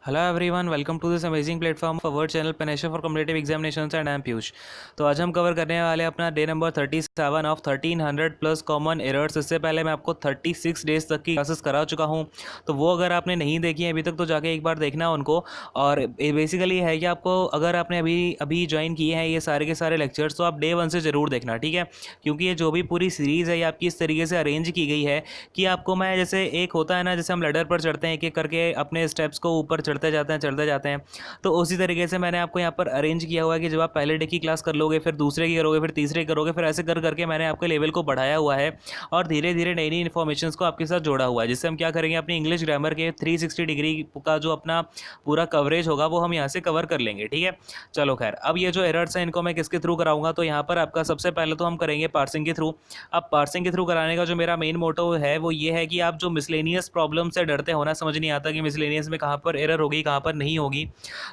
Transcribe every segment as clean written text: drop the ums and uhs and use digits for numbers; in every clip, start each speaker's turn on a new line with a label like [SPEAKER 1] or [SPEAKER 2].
[SPEAKER 1] Hello everyone, welcome to this amazing platform of our channel पेनेशन for competitive examinations and I am Piyush. तो आज हम cover करने वाले हैं अपना day number 37 of 1300 plus common errors. इससे पहले मैं आपको 36 डेज तक की क्लासेस करा चुका हूं, तो वो अगर आपने नहीं देखी है अभी तक तो जाके एक बार देखना उनको। और बेसिकली है कि आपको अगर आपने अभी अभी ज्वाइन किए हैं ये सारे के सारे लेक्चर्स तो आप डे 1 से ज़रूर देखना, ठीक है। क्योंकि ये जो भी पूरी सीरीज़ है ये आपकी इस तरीके से अरेंज की गई है कि आपको मैं जैसे एक होता है ना, जैसे हम लैडर पर चढ़ते हैं एक एक करके अपने स्टेप्स को ऊपर चढ़ते जाते हैं, तो उसी तरीके से मैंने आपको यहाँ पर अरेंज किया हुआ है कि जब आप पहले डे की क्लास कर लोगे, फिर दूसरे की करोगे, फिर तीसरे की करोगे, फिर ऐसे कर करके मैंने आपके लेवल को बढ़ाया हुआ है और धीरे धीरे नई नई इन्फॉर्मेशन को आपके साथ जोड़ा हुआ है, जिससे हम क्या करेंगे अपनी इंग्लिश ग्रामर के 360 डिग्री का जो अपना पूरा कवरेज होगा वो हम यहाँ से कवर कर लेंगे, ठीक है। चलो खैर, अब ये जो एरर्स हैं इनको मैं किसके थ्रू कराऊंगा, तो यहाँ पर आपका सबसे पहले तो हम करेंगे पार्सिंग के थ्रू। अब पार्सिंग के थ्रू कराने का जो मेरा मेन मोटो है वो ये है कि आप जो मिसलेनियस प्रॉब्लम से डरते हो ना, समझ नहीं आता कि मिसलेनियस में कहाँ पर एरर होगी कहाँ पर नहीं होगी,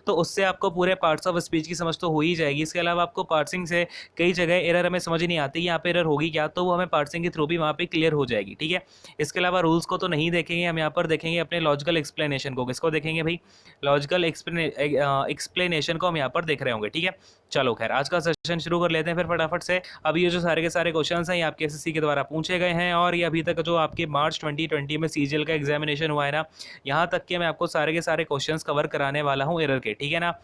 [SPEAKER 1] तो उससे आपको पूरे पार्ट्स ऑफ स्पीच की समझ तो हो ही जाएगी। इसके अलावा आपको पार्सिंग से कई जगह एरर हमें समझ नहीं आती यहाँ पे एरर होगी क्या, तो वो हमें पार्सिंग के थ्रू भी वहाँ पे क्लियर हो जाएगी, ठीक है। इसके अलावा रूल्स को तो नहीं देखेंगे हम, यहाँ पर देखेंगे अपने लॉजिकल एक्सप्लेनेशन को। किसको देखेंगे भाई? लॉजिकल एक्सप्लेनेशन को हम यहाँ पर देख रहे होंगे, ठीक है। चलो खैर, आज का सेशन शुरू कर लेते हैं फिर फटाफट से। अब ये जो सारे के सारे क्वेश्चंस हैं ये आपके एसएससी के द्वारा पूछे गए हैं और ये अभी तक जो आपके मार्च 2020 में सीजीएल का एग्जामिनेशन हुआ है ना, यहाँ तक के मैं आपको सारे के सारे क्वेश्चंस कवर कराने वाला हूँ एरर के, ठीक है ना।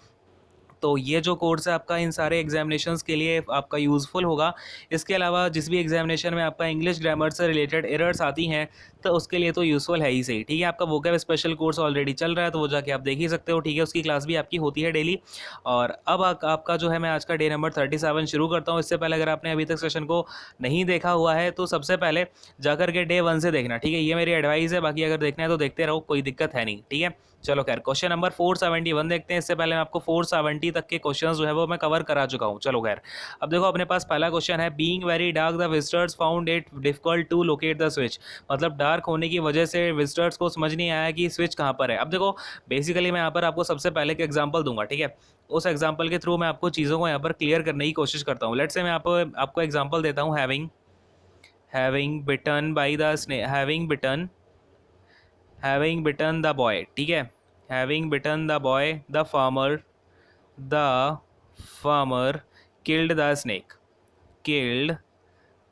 [SPEAKER 1] तो ये जो कोर्स है आपका इन सारे एग्जामिनेशंस के लिए आपका यूज़फुल होगा। इसके अलावा जिस भी एग्जामिनेशन में आपका इंग्लिश ग्रामर से रिलेटेड एरर्स आती हैं तो उसके लिए तो यूज़फुल है ही सही, ठीक है। आपका वोकैब स्पेशल कोर्स ऑलरेडी चल रहा है तो वो जाके आप देख ही सकते हो, ठीक है। उसकी क्लास भी आपकी होती है डेली। और अब आपका जो है मैं आज का डे नंबर 37 शुरू करता हूँ। इससे पहले अगर आपने अभी तक सेशन को नहीं देखा हुआ है तो सबसे पहले जाकर के डे 1 से देखना, ठीक है। ये मेरी एडवाइस है, बाकी अगर देखना है तो देखते रहो, कोई दिक्कत है नहीं, ठीक है। चलो खैर, क्वेश्चन नंबर 471 देखते हैं। इससे पहले मैं आपको 470 तक के क्वेश्चन जो है वो मैं कवर करा चुका हूँ। चलो खैर, अब देखो अपने पास पहला क्वेश्चन है, being very dark the visitors found it difficult to locate the switch. मतलब डार्क होने की वजह से विजिटर्स को समझ नहीं आया कि स्विच कहाँ पर है। अब देखो बेसिकली मैं यहाँ पर आपको सबसे पहले एक एग्जाम्पल दूंगा, ठीक है। उस एग्जाम्पल के थ्रू मैं आपको चीज़ों को यहाँ पर क्लियर करने की कोशिश करता हूँ। लेट्स से मैं आपको एग्जाम्पल देता हूँ, having bitten by the snake, having bitten the boy, ठीक है। Having bitten the boy the farmer killed the snake, killed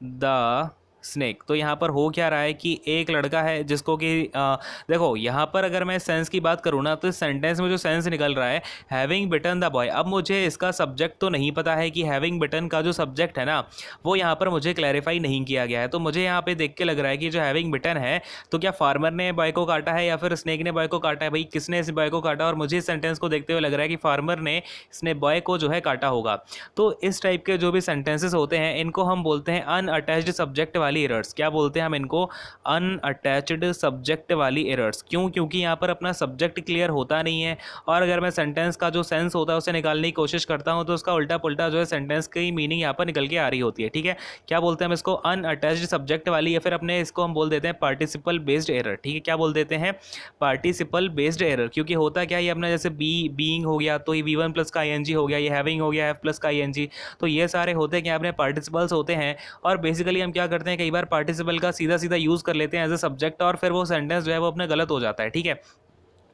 [SPEAKER 1] the snake. तो यहाँ पर हो क्या रहा है कि एक लड़का है जिसको कि देखो यहाँ पर अगर मैं सेंस की बात करूँ ना तो इस सेंटेंस में जो सेंस निकल रहा है हैविंग बिटन द बॉय। अब मुझे इसका सब्जेक्ट तो नहीं पता है कि हैविंग बिटन का जो सब्जेक्ट है ना वो यहाँ पर मुझे क्लैरिफाई नहीं किया गया है। तो मुझे यहाँ पे देख के लग रहा है कि जो हैविंग बिटन है तो क्या फार्मर ने बॉय को काटा है या फिर स्नेक ने बॉय को काटा है। भाई किसने इस बॉय को काटा? और मुझे इस सेंटेंस को देखते हुए लग रहा है कि फार्मर ने इसने बॉय को जो है काटा होगा। तो इस टाइप के जो भी सेंटेंसेस होते हैं इनको हम बोलते हैं अनअटैच्ड सब्जेक्ट वाली एरर्स। क्या बोलते हैं हम इनको? अनअटैच्ड सब्जेक्ट वाली एरर्स। क्यों? क्योंकि यहाँ पर अपना सब्जेक्ट क्लियर होता नहीं है और अगर मैं सेंटेंस का जो सेंस होता है उसे निकालने की कोशिश करता हूँ तो उसका उल्टा पुल्टा जो है सेंटेंस की मीनिंग यहाँ पर निकल के आ रही होती है, ठीक है। क्या बोलते हैं हम इसको? अनअटैच्ड सब्जेक्ट वाली, या फिर अपने इसको हम बोल देते हैं पार्टिसिपल बेस्ड एरर, ठीक है। क्या बोल देते हैं? Participle based error. क्योंकि होता क्या है, ये अपना जैसे बीइंग हो गया तो ये वी वन प्लस का आई हो गया, ये हैविंग हो गया हैव प्लस का आई, तो ये सारे होते क्या अपने पार्टिसिपल्स होते हैं। और बेसिकली हम क्या करते हैं, कई बार पार्टिसिपल का सीधा सीधा यूज़ कर लेते हैं एज ए सब्जेक्ट और फिर वो सेंटेंस जो है वो अपने गलत हो जाता है, ठीक है।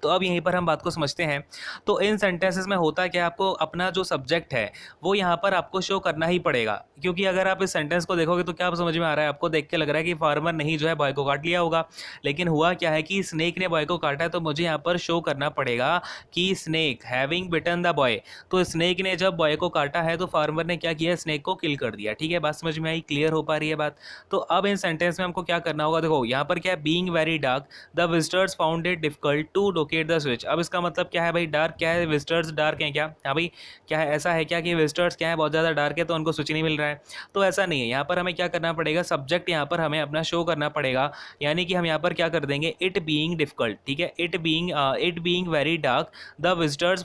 [SPEAKER 1] तो अब यहीं पर हम बात को समझते हैं। तो इन सेंटेंसेस में होता क्या, आपको अपना जो सब्जेक्ट है वो यहाँ पर आपको शो करना ही पड़ेगा। क्योंकि अगर आप इस सेंटेंस को देखोगे तो क्या आप समझ में आ रहा है, आपको देख के लग रहा है कि फार्मर ने ही जो है बॉय को काट लिया होगा, लेकिन हुआ क्या है कि स्नेक ने बॉय को काटा है। तो मुझे यहाँ पर शो करना पड़ेगा कि snake having bitten the boy. तो स्नेक ने जब बॉय को काटा है तो फार्मर ने क्या किया, स्नेक को किल कर दिया, ठीक है। बात समझ में आई? क्लियर हो पा रही है बात? तो अब इन सेंटेंस में हमको क्या करना होगा, देखो यहाँ पर क्या है, being very dark the visitors found it difficult to locate the switch. अब इसका मतलब क्या है भाई? डार्क क्या है? विजिटर्स डार्क हैं क्या? हाँ भाई, क्या है ऐसा है क्या कि विजिटर्स क्या है बहुत ज़्यादा डार्क है तो उनको स्विच नहीं मिल रहा है? तो ऐसा नहीं है। यहाँ पर हमें क्या करना पड़ेगा, सब्जेक्ट यहाँ पर हमें अपना शो करना पड़ेगा। यानी कि हम यहाँ पर क्या कर देंगे, इट बीइंग डिफिकल्ट, ठीक है। It being very dark the visitors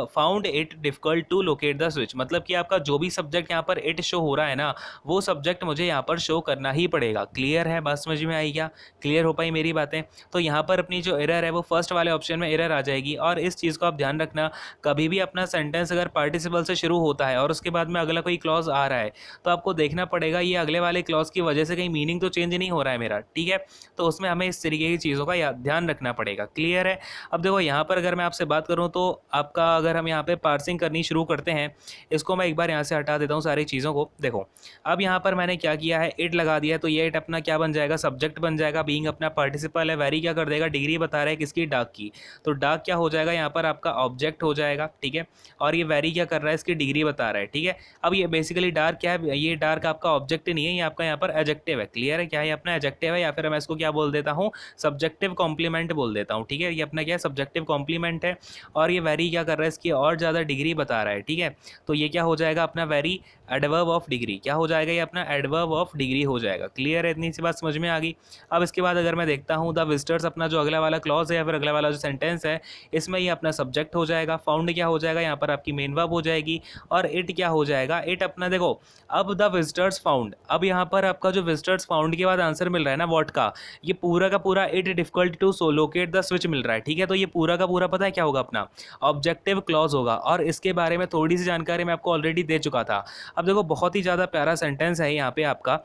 [SPEAKER 1] found it difficult to locate the switch. मतलब कि आपका जो भी सब्जेक्ट यहाँ पर इट शो हो रहा है ना वो सब्जेक्ट मुझे यहाँ पर शो करना ही पड़ेगा। क्लियर है? बात समझ में आई क्या? क्लियर हो पाई मेरी बातें? तो यहाँ पर अपनी जो एरर है वो फर्स्ट वाले वाले ऑप्शन में एरर आ जाएगी। और इस चीज़ को आप ध्यान रखना, कभी भी अपना सेंटेंस अगर पार्टिसिपल से शुरू होता है और उसके बाद में अगला कोई क्लॉज आ रहा है, तो आपको देखना पड़ेगा ये अगले वाले क्लॉज की वजह से कहीं मीनिंग तो चेंज नहीं हो रहा है मेरा, ठीक है। तो उसमें हमें इस तरीके की चीज़ों का ध्यान रखना पड़ेगा। क्लियर है। अब देखो यहाँ पर अगर मैं आपसे बात करूँ तो आपका, अगर हम यहाँ पे पार्सिंग करनी शुरू करते हैं, इसको मैं एक बार यहाँ से हटा देता हूँ सारी चीज़ों को। देखो अब यहाँ पर मैंने क्या किया है, इट लगा दिया है, तो ये इट अपना क्या बन जाएगा, सब्जेक्ट बन जाएगा। बीइंग अपना पार्टिसिपल है, वेरी क्या कर देगा, डिग्री बता रहा है किसकी, डाक की, तो डाक क्या हो जाएगा यहाँ पर आपका ऑब्जेक्ट हो जाएगा, ठीक है। और ये वेरी क्या कर रहा है, इसकी डिग्री बता रहा है, ठीक है। अब ये बेसिकली डार्क क्या है, ये डार्क आपका ऑब्जेक्ट नहीं है, ये आपका यहाँ पर एडजेक्टिव है। क्लियर है, क्या है अपना एडजेक्टिव है, या फिर मैं इसको क्या बोल देता हूँ, सब्जेक्टिव कॉम्प्लीमेंट बोल देता हूँ, ठीक है। ये अपना क्या है, सब्जेक्टिव कॉम्प्लीमेंट है। और ये वेरी क्या कर रहा है, इसकी और ज़्यादा डिग्री बता रहा है, ठीक है। तो ये क्या हो जाएगा अपना वेरी एडवर्ब ऑफ डिग्री, क्या हो जाएगा, ये अपना एडवर्ब ऑफ डिग्री हो जाएगा। क्लियर है, इतनी सी बात समझ में आ गई। अब इसके बाद अगर मैं देखता हूँ द विजिटर्स, अपना जो अगला वाला क्लॉज है या फिर अगला वाला जो सेंटेंस है, इसमें ये अपना सब्जेक्ट हो जाएगा। फाउंड क्या हो जाएगा, यहाँ पर आपकी मेन वर्ब हो जाएगी। और इट क्या हो जाएगा, इट अपना देखो, अब द विजिटर्स फाउंड, अब यहाँ पर आपका जो विजिटर्स फाउंड के बाद आंसर मिल रहा है ना व्हाट का, ये पूरा का पूरा it difficult to so locate the switch मिल रहा है, ठीक है। तो ये पूरा का पूरा पता है क्या होगा, अपना ऑब्जेक्टिव क्लॉज होगा। और इसके बारे में थोड़ी सी जानकारी मैं आपको ऑलरेडी दे चुका था। अब देखो बहुत ही ज़्यादा प्यारा सेंटेंस है यहाँ पे आपका,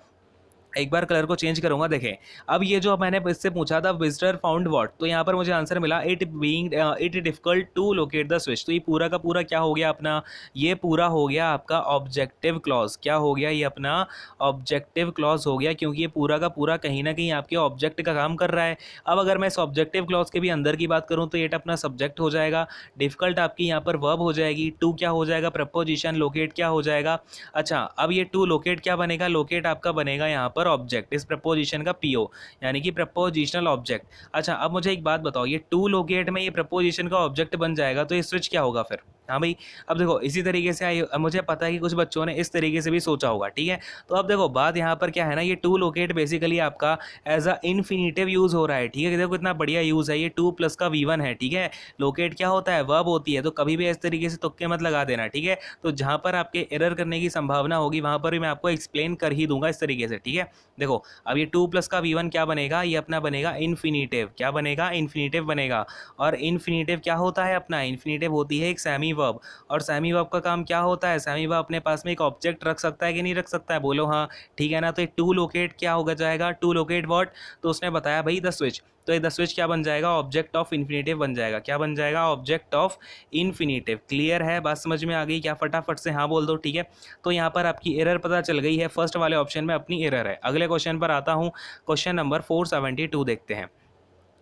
[SPEAKER 1] एक बार कलर को चेंज करूंगा। देखें अब ये जो मैंने इससे पूछा था विजिटर फाउंड व्हाट, तो यहाँ पर मुझे आंसर मिला it being it difficult to locate the switch. तो ये पूरा का पूरा क्या हो गया अपना, ये पूरा हो गया आपका ऑब्जेक्टिव क्लॉज। क्या हो गया, ये अपना ऑब्जेक्टिव क्लॉज हो गया, क्योंकि ये पूरा का पूरा कहीं ना कहीं आपके ऑब्जेक्ट का काम कर रहा है। अब अगर मैं इस ऑब्जेक्टिव क्लॉज के भी अंदर की बात करूँ तो ये अपना सब्जेक्ट हो जाएगा, डिफिकल्ट आपकी यहाँ पर वर्ब हो जाएगी, टू क्या हो जाएगा प्रपोजिशन, लोकेट क्या हो जाएगा। अच्छा अब ये टू लोकेट क्या बनेगा, लोकेट आपका बनेगा यहाँ पर ऑब्जेक्ट, इस प्रपोजिशन का पीओ, यानी कि प्रपोजिशनल ऑब्जेक्ट। अच्छा अब मुझे एक बात बताओ, ये टू लोकेट में ये प्रपोजिशन का ऑब्जेक्ट बन जाएगा तो ये स्विच क्या होगा फिर। हाँ भाई, अब देखो इसी तरीके से मुझे पता है कि कुछ बच्चों ने इस तरीके से भी सोचा होगा, ठीक है। तो अब देखो बात यहाँ पर क्या है ना, ये टू लोकेट बेसिकली आपका एज अ इन्फिनिटिव यूज हो रहा है, ठीक है। देखो कितना बढ़िया यूज है, ये टू प्लस का V1 है, ठीक है। लोकेट क्या होता है, वर्ब होती है, तो कभी भी इस तरीके से तुक्के मत लगा देना, ठीक है। तो जहाँ पर आपके एरर करने की संभावना होगी वहाँ पर भी मैं आपको एक्सप्लेन कर ही दूंगा इस तरीके से, ठीक है। देखो अब ये टू प्लस का V1 क्या बनेगा, ये अपना बनेगा इन्फिनिटिव, क्या बनेगा, इन्फिनिटिव बनेगा। और इन्फिनिटिव क्या होता है, अपना इन्फिनिटिव होती है एक सेमी वर्ब। और सेमी वर्ब का काम क्या होता है, सेमी वर्ब अपने पास में एक ऑब्जेक्ट रख सकता है कि नहीं रख सकता है, बोलो हाँ, ठीक है ना। तो एक टू लोकेट क्या होगा जाएगा, टू लोकेट व्हाट, तो उसने बताया भाई द स्विच, तो ये द स्विच क्या बन जाएगा, ऑब्जेक्ट ऑफ इन्फिनिटिव बन जाएगा। क्या बन जाएगा, ऑब्जेक्ट ऑफ इन्फिनिटिव। क्लियर है, बात समझ में आ गई क्या, फटाफट से हाँ बोल दो, ठीक है। तो यहाँ पर आपकी एरर पता चल गई है, फर्स्ट वाले ऑप्शन में अपनी एरर है। अगले क्वेश्चन पर आता हूँ, क्वेश्चन नंबर 472 देखते हैं।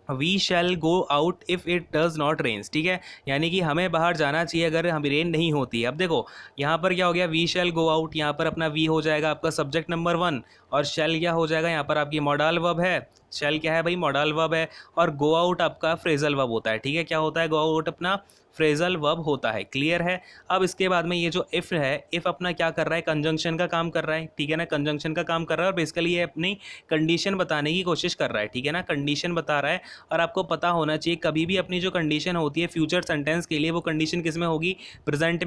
[SPEAKER 1] We shall go out if it does not rains, ठीक है। यानी कि हमें बाहर जाना चाहिए अगर हम रेन नहीं होती है। अब देखो यहाँ पर क्या हो गया, वी शैल गो आउट, यहाँ पर अपना वी हो जाएगा आपका सब्जेक्ट नंबर 1, और शैल क्या हो जाएगा, यहाँ पर आपकी मॉडल वर्ब है। शैल क्या है भाई, मॉडल वर्ब है। और गो आउट आपका फ्रेजल वर्ब होता है, ठीक है। क्या होता है, गो आउट अपना फ्रेजल वर्ब होता है। क्लियर है। अब इसके बाद में ये जो इफ़ है, इफ़ अपना क्या कर रहा है, कंजंक्शन का काम कर रहा है, ठीक है ना। कंजंक्शन का काम कर रहा है और बेसिकली ये अपनी कंडीशन बताने की कोशिश कर रहा है, ठीक है ना, कंडीशन बता रहा है। और आपको पता होना चाहिए कभी भी अपनी जो कंडीशन होती है फ्यूचर सेंटेंस के लिए, वो कंडीशन किस में होगी, प्रेजेंट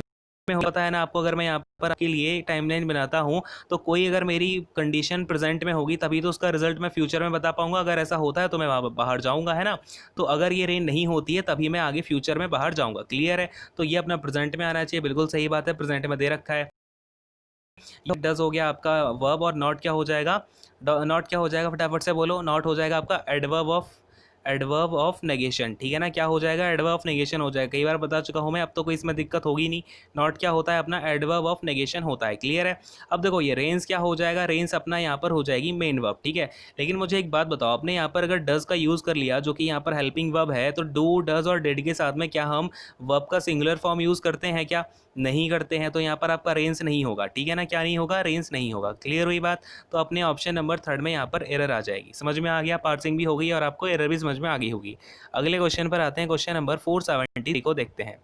[SPEAKER 1] में होता है ना। आपको अगर मैं यहाँ पर आपके लिए टाइमलाइन बनाता हूँ, तो कोई अगर मेरी कंडीशन प्रेजेंट में होगी तभी तो उसका रिजल्ट मैं फ्यूचर में बता पाऊंगा। अगर ऐसा होता है तो मैं बाहर जाऊँगा, है ना। तो अगर ये रेन नहीं होती है तभी मैं आगे फ्यूचर में बाहर जाऊँगा। क्लियर है। तो ये अपना प्रेजेंट में आना चाहिए, बिल्कुल सही बात है, प्रेजेंट में दे रखा है। डज हो गया आपका वर्ब, और नॉट क्या हो जाएगा, नॉट क्या हो जाएगा, फटाफट से बोलो, नॉट हो जाएगा आपका एडवर्ब ऑफ नेगेशन, ठीक है ना। क्या हो जाएगा, एडवर्ब ऑफ नेगेशन हो जाएगा। कई बार बता चुका हूँ मैं, अब तो कोई इसमें दिक्कत होगी नहीं। नॉट क्या होता है, अपना एडवर्ब ऑफ नेगेशन होता है। क्लियर है। अब देखो ये रेंस क्या हो जाएगा, रेंस अपना यहाँ पर हो जाएगी मेन वर्ब, ठीक है। लेकिन मुझे एक बात बताओ, आपने यहाँ पर अगर डज का यूज़ कर लिया जो कि यहाँ पर हेल्पिंग वर्ब है, तो डू डज और डिड के साथ में क्या हम वर्ब का सिंगुलर फॉर्म यूज़ करते हैं, क्या नहीं करते हैं। तो यहाँ पर आपका रेंस नहीं होगा, ठीक है ना। क्या नहीं होगा, रेंस नहीं होगा। क्लियर हुई बात। तो अपने ऑप्शन नंबर 3 में यहाँ पर एरर आ जाएगी। समझ में आ गया, पार्सिंग भी हो गई और आपको एरर भी समझ में आ गई होगी। अगले क्वेश्चन पर आते हैं, क्वेश्चन नंबर 473 को देखते हैं।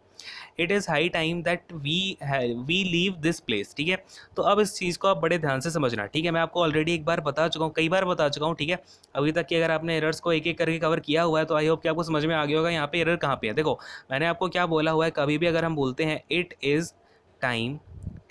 [SPEAKER 1] It is high time that we leave this place, ठीक है। तो अब इस चीज़ को आप बड़े ध्यान से समझना, ठीक है। मैं आपको ऑलरेडी एक बार बता चुका हूँ, कई बार बता चुका हूँ, ठीक है। अभी तक कि अगर आपने एरर्स को एक एक करके कवर किया हुआ है तो आई होप कि आपको समझ में आ गया होगा यहाँ पे एरर कहाँ पे है। देखो मैंने आपको क्या बोला हुआ है, कभी भी अगर हम बोलते हैं इट इज़ टाइम,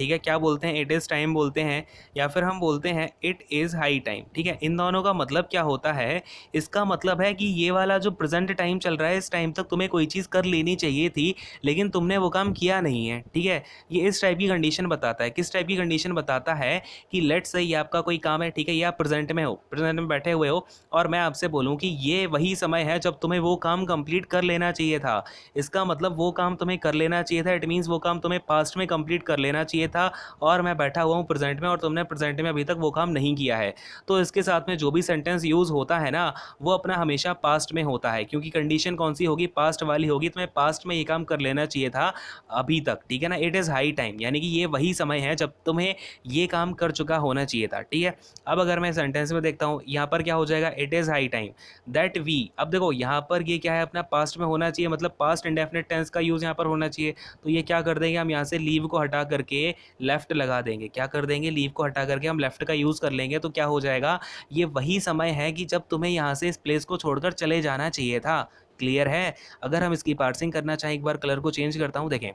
[SPEAKER 1] ठीक है, क्या बोलते हैं, इट इज़ टाइम बोलते हैं या फिर हम बोलते हैं इट इज़ हाई टाइम। ठीक है, इन दोनों का मतलब क्या होता है, इसका मतलब है कि ये वाला जो प्रेजेंट टाइम चल रहा है, इस टाइम तक तुम्हें कोई चीज़ कर लेनी चाहिए थी लेकिन तुमने वो काम किया नहीं है। ठीक है, ये इस टाइप की कंडीशन बताता है। किस टाइप की कंडीशन बताता है कि लेट्स से ये आपका कोई काम है, ठीक है, ये आप प्रेजेंट में हो, प्रेजेंट में बैठे हुए हो और मैं आपसे बोलूँ कि ये वही समय है जब तुम्हें वो काम कंप्लीट कर लेना चाहिए था। इसका मतलब वो काम तुम्हें कर लेना चाहिए था, इट मीन्स वो काम तुम्हें पास्ट में कंप्लीट कर लेना चाहिए था और मैं बैठा हुआ हूँ प्रेजेंट में और तुमने प्रेजेंट में अभी तक वो काम नहीं किया है। तो इसके साथ में जो भी सेंटेंस यूज़ होता है ना, वो अपना हमेशा पास्ट में होता है, क्योंकि कंडीशन कौन सी होगी, पास्ट वाली होगी। तुम्हें पास्ट में ये काम कर लेना चाहिए था अभी तक। ठीक है ना, इट इज़ हाई टाइम यानी कि ये वही समय है जब तुम्हें ये काम कर चुका होना चाहिए था। ठीक है, अब अगर मैं सेंटेंस में देखता हूँ, यहाँ पर क्या हो जाएगा, it is high time that we. अब देखो यहाँ पर ये क्या है, अपना पास्ट में होना चाहिए, मतलब पास्ट इंडेफिनिट टेंस का यूज़ यहाँ पर होना चाहिए। तो ये क्या कर देंगे, हम यहाँ से लीव को हटा करके लेफ्ट लगा देंगे। क्या कर देंगे, लीव को हटा करके हम लेफ्ट का यूज़ कर लेंगे। तो क्या हो जाएगा, ये वही समय है कि जब तुम्हें यहाँ से इस प्लेस को छोड़कर चले जाना चाहिए था। क्लियर है। अगर हम इसकी पार्सिंग करना चाहें, एक बार कलर को चेंज करता हूँ, देखें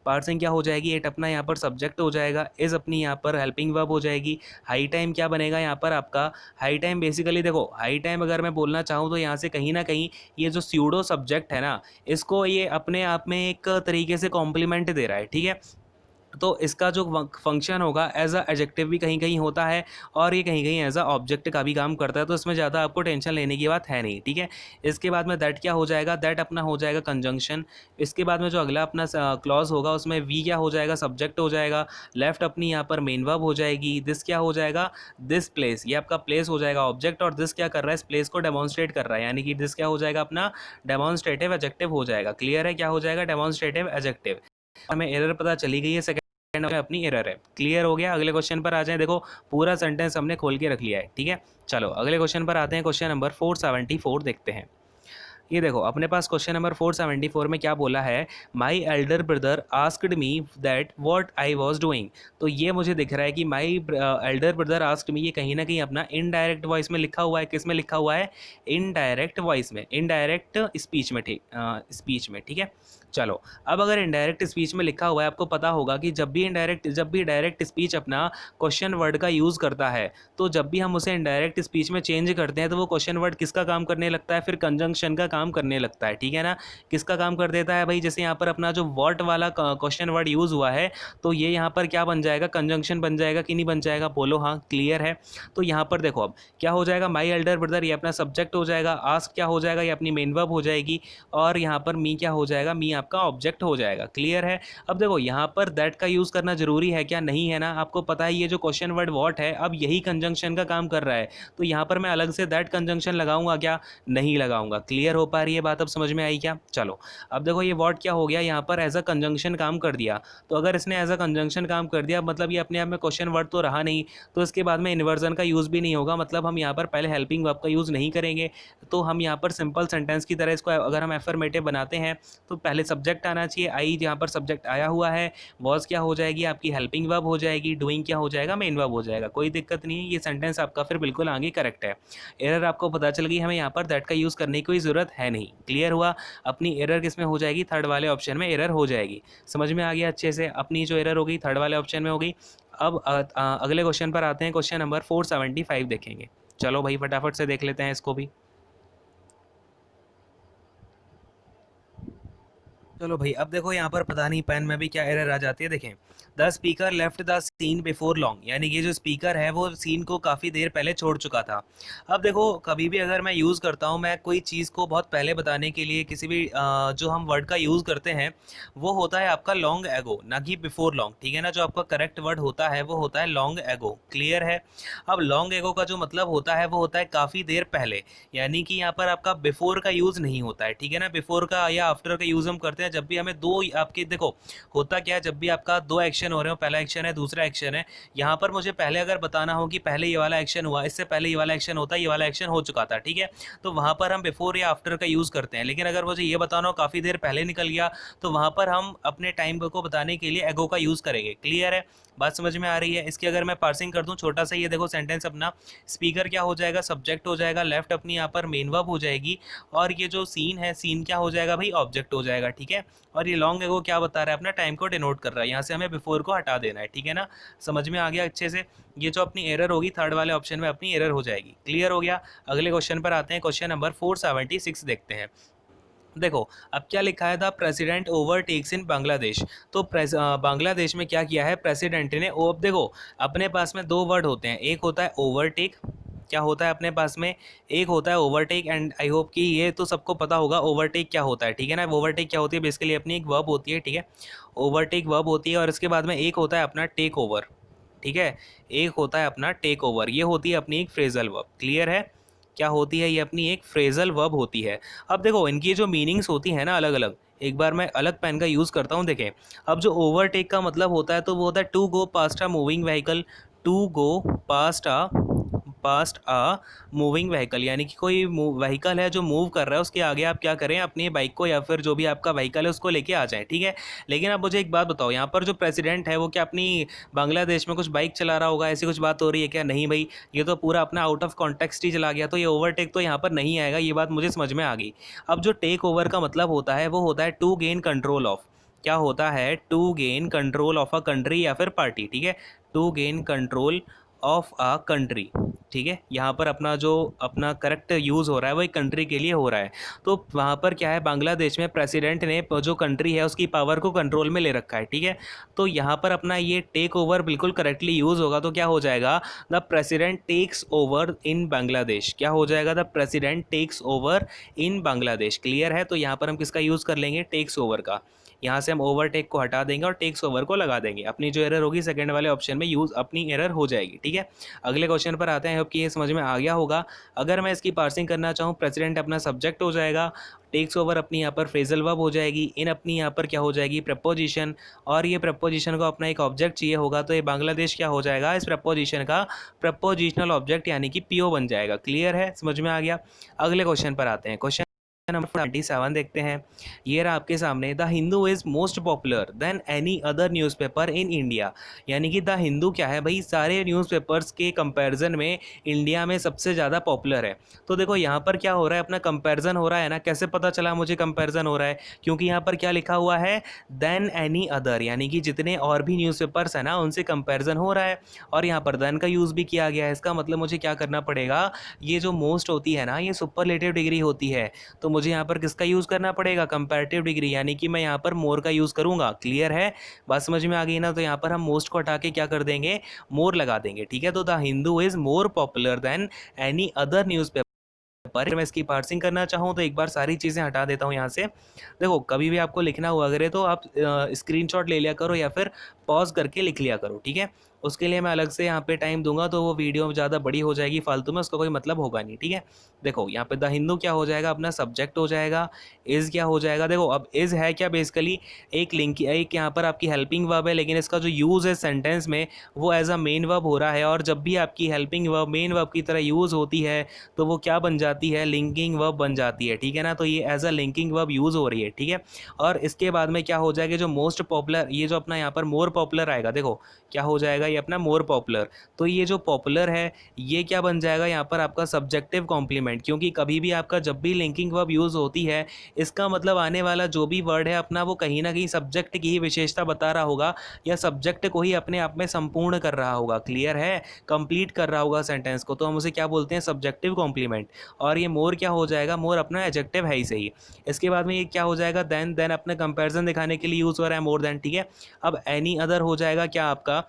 [SPEAKER 1] पार्सिंग क्या हो जाएगी, एट अपना यहाँ पर सब्जेक्ट हो जाएगा, इज़ अपनी यहाँ पर हेल्पिंग वर्ब हो जाएगी, हाई टाइम क्या बनेगा यहाँ पर आपका, हाई टाइम बेसिकली देखो, हाई टाइम अगर मैं बोलना चाहूँ तो यहाँ से कहीं ना कहीं ये जो स्यूडो सब्जेक्ट है ना, इसको ये अपने आप में एक तरीके से कॉम्प्लीमेंट दे रहा है। ठीक है, तो इसका जो फंक्शन होगा एज अ एडजेक्टिव भी कहीं कहीं होता है और ये कहीं कहीं एज अ ऑब्जेक्ट का भी काम करता है। तो इसमें ज़्यादा आपको टेंशन लेने की बात है नहीं। ठीक है, इसके बाद में दैट क्या हो जाएगा, दैट अपना हो जाएगा कंजंक्शन। इसके बाद में जो अगला अपना क्लॉज होगा उसमें वी क्या हो जाएगा, सब्जेक्ट हो जाएगा, लेफ्ट अपनी यहाँ पर मेन वर्ब हो जाएगी, दिस क्या हो जाएगा, दिस प्लेस, ये आपका प्लेस हो जाएगा ऑब्जेक्ट, और दिस क्या कर रहा है, इस प्लेस को डेमोन्स्ट्रेट कर रहा है, यानी कि दिस क्या हो जाएगा, अपना डेमोन्स्ट्रेटिव एडजेक्टिव हो जाएगा। क्लियर है, क्या हो जाएगा, डेमोन्स्ट्रेटिव एडजेक्टिव। हमें एरर पता चली गई है, सेकंड में अपनी एरर है। क्लियर हो गया, अगले क्वेश्चन पर आ जाएं। देखो पूरा सेंटेंस हमने खोल के रख लिया है। ठीक है, चलो अगले क्वेश्चन पर आते हैं। क्वेश्चन नंबर 474 देखते हैं। ये देखो अपने पास क्वेश्चन नंबर 474 में क्या बोला है, my elder brother asked me that what I was doing. तो ये मुझे दिख रहा है कि my elder brother asked me, ये कहीं ना कहीं अपना इनडायरेक्ट वॉइस में लिखा हुआ है। किस में लिखा हुआ है, इनडायरेक्ट वॉइस में, इनडायरेक्ट स्पीच में। ठीक, स्पीच में। ठीक है, चलो अब अगर इनडायरेक्ट स्पीच में लिखा हुआ है, आपको पता होगा कि जब भी डायरेक्ट स्पीच अपना क्वेश्चन वर्ड का यूज़ करता है, तो जब भी हम उसे इनडायरेक्ट स्पीच में चेंज करते हैं तो वो क्वेश्चन वर्ड किसका काम करने लगता है, फिर कंजंक्शन का काम करने लगता है। ठीक है ना, किसका काम कर देता है भाई, जैसे यहाँ पर अपना जो वॉट वाला क्वेश्चन वर्ड यूज़ हुआ है, तो ये यहाँ पर क्या बन जाएगा, कंजंक्शन बन जाएगा कि नहीं बन जाएगा, बोलो हाँ। क्लियर है, तो यहाँ पर देखो अब क्या हो जाएगा, माई एल्डर ब्रदर ये अपना सब्जेक्ट हो जाएगा, आस्क क्या हो जाएगा, ये अपनी मेन वर्ब हो जाएगी, और यहाँ पर मी क्या हो जाएगा, मी आपका ऑब्जेक्ट हो जाएगा। क्लियर है, अब देखो यहाँ पर दैट का यूज़ करना जरूरी है क्या, नहीं है ना। आपको पता है ये जो क्वेश्चन वर्ड वॉट है, अब यही कंजंक्शन का काम कर रहा है, तो यहाँ पर मैं अलग से दैट कंजंक्शन लगाऊंगा क्या, नहीं लगाऊंगा। क्लियर हो पा रही है बात, अब समझ में आई क्या। चलो अब देखो ये वॉट क्या हो गया, यहाँ पर एज अ कंजंक्शन काम कर दिया। तो अगर इसने एज अ कंजंक्शन काम कर दिया, मतलब ये अपने आप में क्वेश्चन वर्ड तो रहा नहीं, तो इसके बाद में इन्वर्जन का यूज़ भी नहीं होगा, मतलब हम यहाँ पर पहले हेल्पिंग वर्ब का यूज़ नहीं करेंगे। तो हम यहाँ पर सिंपल सेंटेंस की तरह इसको अगर हम एफर्मेटिव बनाते हैं तो पहले सब्जेक्ट आना चाहिए, आई यहाँ पर सब्जेक्ट आया हुआ है, वॉज क्या हो जाएगी आपकी हेल्पिंग वर्ब हो जाएगी, डूइंग क्या हो जाएगा, मेन वर्ब हो जाएगा। कोई दिक्कत नहीं है, ये सेंटेंस आपका फिर बिल्कुल आगे करेक्ट है। एरर आपको पता चल गई, हमें यहाँ पर दैट का यूज़ करने की कोई ज़रूरत है नहीं। क्लियर हुआ, अपनी एरर किस में हो जाएगी, थर्ड वाले ऑप्शन में एरर हो जाएगी। समझ में आ गया अच्छे से, अपनी जो एरर होगी थर्ड वाले ऑप्शन में होगी। अब अगले क्वेश्चन पर आते हैं, क्वेश्चन नंबर 475 देखेंगे। चलो भाई फटाफट से देख लेते हैं इसको भी। चलो भाई अब देखो यहाँ पर पता नहीं पेन में भी क्या एरर आ जाती है। देखें, the speaker left the seen before long, यानी ये जो स्पीकर है वो सीन को काफ़ी देर पहले छोड़ चुका था। अब देखो कभी भी अगर मैं यूज़ करता हूँ, मैं कोई चीज़ को बहुत पहले बताने के लिए किसी भी जो हम वर्ड का यूज़ करते हैं वो होता है आपका लॉन्ग एगो, ना कि बिफोर लॉन्ग। ठीक है ना, जो आपका करेक्ट वर्ड होता है वो होता है लॉन्ग एगो। क्लियर है, अब लॉन्ग एगो का जो मतलब होता है वो होता है काफ़ी देर पहले, यानी कि यहाँ पर आपका बिफोर का यूज़ नहीं होता है। ठीक है ना, बिफोर का या आफ्टर का यूज़ हम करते हैं जब भी हमें दो आपके, देखो होता क्या है, जब भी आपका दो एक्शन हो रहे हो, पहला एक्शन है दूसरा एक्शन है, यहाँ पर मुझे पहले अगर बताना हो कि पहले ये वाला एक्शन हुआ, इससे पहले ये वाला एक्शन होता है, ये वाला एक्शन हो चुका था। ठीक है, तो वहाँ पर हम बिफोर या आफ्टर का यूज़ करते हैं। लेकिन अगर मुझे ये बताना हो काफ़ी देर पहले निकल गया, तो वहाँ पर हम अपने टाइम को बताने के लिए एगो का यूज़ करेंगे। क्लियर है, बात समझ में आ रही है। इसकी अगर मैं पार्सिंग कर दूं छोटा सा, ये देखो सेंटेंस अपना, स्पीकर क्या हो जाएगा, सब्जेक्ट हो जाएगा, लेफ्ट अपनी यहाँ पर मेन वर्ब हो जाएगी, और ये जो सीन है, सीन क्या हो जाएगा भाई, ऑब्जेक्ट हो जाएगा। ठीक है, है। और ये लॉन्ग एगो क्या बता रहा है, अपना टाइम को डिनोट कर रहा है, यहाँ से हमें बिफोर को हटा देना है, ठीक है ना। समझ में आ गया अच्छे से। ये जो अपनी एरर होगी थर्ड वाले ऑप्शन में अपनी एरर हो जाएगी, क्लियर हो गया। अगले क्वेश्चन पर आते हैं, क्वेश्चन नंबर 476 देखते हैं। देखो अब क्या लिखा है, द प्रेसिडेंट ओवरटेक्स इन बांग्लादेश। तो बांग्लादेश में क्या किया है प्रेसिडेंट ने, अब देखो अपने पास में दो वर्ड होते हैं, एक होता है ओवरटेक, क्या होता है अपने पास में, एक होता है ओवरटेक, एंड आई होप कि ये तो सबको पता होगा ओवरटेक क्या होता है, ठीक है ना। ओवरटेक क्या होती है, बेसिकली अपनी एक वर्ब होती है, ठीक है, ओवरटेक वर्ब होती है। और इसके बाद में एक होता है अपना टेक ओवर, ठीक है, एक होता है अपना टेक ओवर, ये होती है अपनी एक फ्रेजल वर्ब, क्लियर है। क्या होती है ये, अपनी एक फ्रेजल वर्ब होती है। अब देखो इनकी जो मीनिंग्स होती है ना अलग अलग, एक बार मैं अलग पेन का यूज़ करता हूँ, देखें। अब जो ओवरटेक का मतलब होता है तो वो होता है to go past a moving vehicle, to go past a moving vehicle, यानी कि कोई व्हीकल है जो मूव कर रहा है, उसके आगे आप क्या करें, अपनी बाइक को या फिर जो भी आपका व्हीकल है उसको लेके आ जाएं, ठीक है। लेकिन अब मुझे एक बात बताओ, यहाँ पर जो प्रेसिडेंट है वो क्या अपनी बांग्लादेश में कुछ बाइक चला रहा होगा, ऐसी कुछ बात हो रही है क्या, नहीं भाई, ये तो पूरा अपना आउट ऑफ कॉन्टेक्स्ट ही चला गया, तो ये ओवरटेक तो यहाँ पर नहीं आएगा, ये बात मुझे समझ में आ गई। अब जो टेक ओवर का मतलब होता है वो होता है टू गेन कंट्रोल ऑफ, क्या होता है, to gain control of a country या फिर पार्टी, ठीक है, to gain control of a country, ठीक है। यहाँ पर अपना जो अपना करेक्ट यूज़ हो रहा है वो एक कंट्री के लिए हो रहा है। तो वहाँ पर क्या है, बांग्लादेश में प्रेसिडेंट ने जो कंट्री है उसकी पावर को कंट्रोल में ले रखा है, ठीक है। तो यहाँ पर अपना ये टेक ओवर बिल्कुल करेक्टली यूज़ होगा, तो क्या हो जाएगा, the president takes over in Bangladesh, क्या हो जाएगा, the president takes over in Bangladesh, clear है। तो यहाँ पर हम किसका यूज़ कर लेंगे, टेक्स ओवर का, यहाँ से हम ओवरटेक को हटा देंगे और टेक्स ओवर को लगा देंगे, अपनी जो एरर होगी सेकंड वाले ऑप्शन में यूज़ अपनी एरर हो जाएगी, ठीक है। अगले क्वेश्चन पर आते हैं, होप कि ये समझ में आ गया होगा। अगर मैं इसकी पार्सिंग करना चाहूँ, प्रेसिडेंट अपना सब्जेक्ट हो जाएगा, टेक्स ओवर अपनी यहाँ पर फ्रेजल वर्ब हो जाएगी, इन अपनी यहाँ पर क्या हो जाएगी, प्रपोजिशन, और ये प्रपोजिशन को अपना एक ऑब्जेक्ट चाहिए होगा, तो ये बांग्लादेश क्या हो जाएगा, इस प्रपोजिशन का प्रपोजिशनल ऑब्जेक्ट यानी कि पीओ बन जाएगा, क्लियर है, समझ में आ गया। अगले क्वेश्चन पर आते हैं, क्वेश्चन नंबर 27 देखते हैं। ये रहा आपके सामने, the Hindu is most popular than any other newspaper in India, यानी कि द हिंदू क्या है भाई, सारे न्यूज़पेपर्स के कंपैरिजन में इंडिया में सबसे ज़्यादा पॉपुलर है। तो देखो यहाँ पर क्या हो रहा है, अपना कंपैरिजन हो रहा है ना, कैसे पता चला मुझे कंपैरिजन हो रहा है, क्योंकि यहाँ पर क्या लिखा हुआ है, देन एनी अदर, यानी कि जितने और भी न्यूज़पेपर्स हैं ना उनसे कंपैरिजन हो रहा है, और यहाँ पर देन का यूज़ भी किया गया है। इसका मतलब मुझे क्या करना पड़ेगा, ये जो मोस्ट होती है ना ये सुपरलेटिव डिग्री होती है, तो मुझे यहाँ पर किसका यूज़ करना पड़ेगा, कंपैरेटिव डिग्री, यानी कि मैं यहाँ पर मोर का यूज़ करूँगा, क्लियर है, बात समझ में आ गई ना। तो यहाँ पर हम मोस्ट को हटा के क्या कर देंगे, मोर लगा देंगे, ठीक है। तो the Hindu is more popular than any other newspaper. मैं इसकी पार्सिंग करना चाहूँ तो एक बार सारी चीज़ें हटा देता हूँ यहाँ से। देखो कभी भी आपको लिखना हुआ करे तो आप स्क्रीनशॉट ले लिया करो या फिर पॉज करके लिख लिया करो, ठीक है। उसके लिए मैं अलग से यहाँ पे टाइम दूंगा तो वो वीडियो ज़्यादा बड़ी हो जाएगी फालतू में, उसका कोई मतलब होगा नहीं, ठीक है। देखो यहाँ पे द हिंदू क्या हो जाएगा, अपना सब्जेक्ट हो जाएगा, इज़ क्या हो जाएगा, देखो अब इज़ है क्या, बेसिकली एक लिंक, एक यहाँ पर आपकी हेल्पिंग वर्ब है, लेकिन इसका जो यूज़ है सेंटेंस में वो एज अ मेन वर्ब हो रहा है, और जब भी आपकी हेल्पिंग वर्ब मेन वर्ब की तरह यूज़ होती है तो वो क्या बन जाती है, लिंकिंग वर्ब बन जाती है, ठीक है ना। तो ये as a linking verb use हो रही है, ठीक है। और इसके बाद में क्या हो जाएगा, जो मोस्ट पॉपुलर, ये जो अपना यहाँ पर मोर पॉपुलर आएगा, देखो क्या हो जाएगा, ये अपना मोर पॉपुलर, तो ये जो पॉपुलर है ये क्या बन जाएगा यहाँ पर आपका सब्जेक्टिव कॉम्प्लीमेंट, क्योंकि कभी भी आपका जब भी लिंकिंग वर्ब यूज़ होती है इसका मतलब आने वाला जो भी वर्ड है अपना वो कहीं ना कहीं सब्जेक्ट की ही विशेषता बता रहा होगा, या सब्जेक्ट को ही अपने आप में संपूर्ण कर रहा होगा, क्लियर है, कंप्लीट कर रहा होगा सेंटेंस को, तो हम उसे क्या बोलते हैं, सब्जेक्टिव कॉम्प्लीमेंट। और ये मोर क्या हो जाएगा, मोर अपना एडजेक्टिव है ही सही। इसके बाद में ये क्या हो जाएगा, देन अपने कंपैरिजन दिखाने के लिए यूज़ हो रहा है मोर देन, ठीक है। अब एनी अदर हो जाएगा क्या आपका,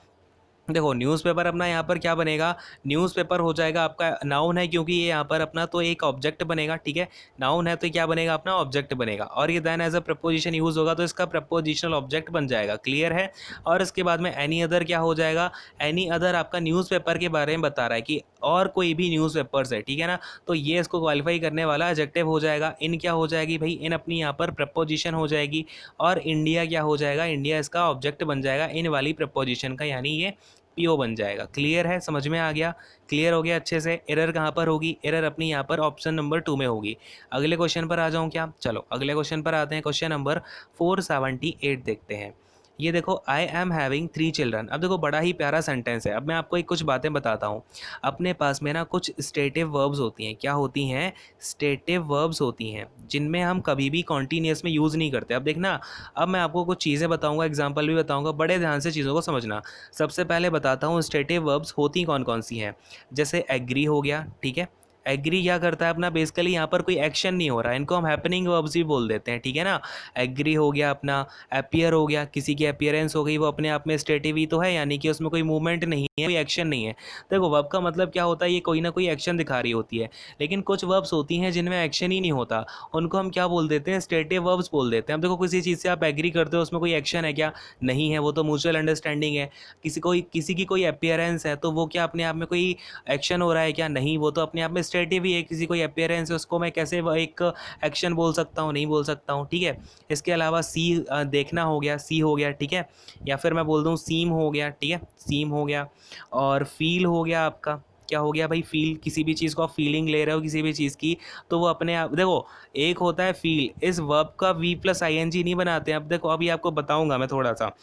[SPEAKER 1] देखो न्यूज़पेपर अपना यहाँ पर क्या बनेगा, न्यूज़पेपर हो जाएगा आपका नाउन है, क्योंकि ये यहाँ पर अपना तो एक ऑब्जेक्ट बनेगा, ठीक है, नाउन है तो क्या बनेगा, अपना ऑब्जेक्ट बनेगा, और ये then as a preposition use होगा तो इसका प्रपोजिशनल ऑब्जेक्ट बन जाएगा, क्लियर है। और इसके बाद में एनी अदर क्या हो जाएगा, एनी अदर आपका न्यूज़पेपर के बारे में बता रहा है कि और कोई भी न्यूज़पेपर्स है, ठीक है ना, तो ये इसको क्वालिफाई करने वाला एडजेक्टिव हो जाएगा। इन क्या हो जाएगी भाई, इन अपनी यहाँ पर प्रपोजिशन हो जाएगी, और इंडिया क्या हो जाएगा, इंडिया इसका ऑब्जेक्ट बन जाएगा इन वाली प्रपोजिशन का, यानी ये पीओ बन जाएगा, क्लियर है, समझ में आ गया, क्लियर हो गया अच्छे से। एरर कहाँ पर होगी, एरर अपनी यहाँ पर ऑप्शन नंबर 2 में होगी। अगले क्वेश्चन पर आ जाऊँ क्या, चलो अगले क्वेश्चन पर आते हैं, क्वेश्चन नंबर 478 देखते हैं। ये देखो आई एम हैविंग 3 चिल्ड्रन। अब देखो बड़ा ही प्यारा सेंटेंस है। अब मैं आपको एक कुछ बातें बताता हूँ। अपने पास में ना कुछ स्टेटिव वर्ब्स होती हैं। क्या होती हैं? स्टेटिव वर्ब्स होती हैं जिनमें हम कभी भी कॉन्टीन्यूअस में यूज़ नहीं करते। अब देखना, अब मैं आपको कुछ चीज़ें बताऊंगा, एग्जांपल भी बताऊंगा, बड़े ध्यान से चीज़ों को समझना। सबसे पहले बताता हूँ स्टेटिव वर्ब्स होती कौन कौन सी हैं। जैसे एग्री हो गया, ठीक है। एग्री क्या करता है अपना, बेसिकली यहाँ पर कोई एक्शन नहीं हो रहा है, इनको हम हैपनिंग वर्ब्स भी बोल देते हैं, ठीक है ना। एग्री हो गया अपना। अपीयर हो गया, किसी की अपीयरेंस हो गई, वो अपने आप में स्टेटिव ही तो है, यानी कि उसमें कोई मूवमेंट नहीं है, कोई एक्शन नहीं है। देखो वर्ब का मतलब क्या होता है, ये कोई ना कोई एक्शन दिखा रही होती है। लेकिन कुछ वर्ब्स होती हैं जिनमें एक्शन ही नहीं होता, उनको हम क्या बोल देते हैं? स्टेटिव वर्ब्स बोल देते हैं। अब देखो किसी चीज़ से आप एग्री करते हो, उसमें कोई एक्शन है क्या? नहीं है, वो तो म्यूचुअल अंडरस्टैंडिंग है। किसी की कोई अपीयरेंस है, तो वो क्या अपने आप में कोई एक्शन हो रहा है क्या? नहीं, वो तो अपने आप में स्टेटिव ही है। किसी कोई अपीयरेंस है, उसको मैं कैसे एक एक्शन बोल सकता हूँ? नहीं बोल सकता हूँ, ठीक है। इसके अलावा सी देखना हो गया, सी हो गया, ठीक है। या फिर मैं बोल दूँ सीम हो गया, ठीक है, सीम हो गया। और फील हो गया आपका। क्या हो गया भाई? फील, किसी भी चीज़ को आप फीलिंग ले रहे हो किसी भी चीज़ की, तो वो अपने आप देखो, एक होता है फील, इस वर्ब का V plus I N G नहीं बनाते हैं। अब देखो अभी आपको बताऊंगा मैं थोड़ा सा।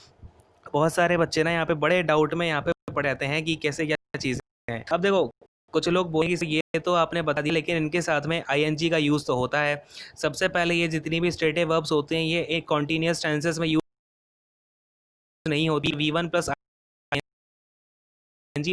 [SPEAKER 1] बहुत सारे बच्चे ना यहाँ पे बड़े डाउट में यहाँ पे पड़ जाते हैं कि कैसे क्या चीज़ें हैं। अब देखो कुछ लोग बोलेंगे कि ये तो आपने बता दिया, लेकिन इनके साथ में आईएनजी का यूज़ तो होता है। सबसे पहले ये जितनी भी स्टेटिव वर्ब्स होते हैं, ये एक कॉन्टिन्यूअस टेंसेस में यूज नहीं होती। वी1 प्लस आईएनजी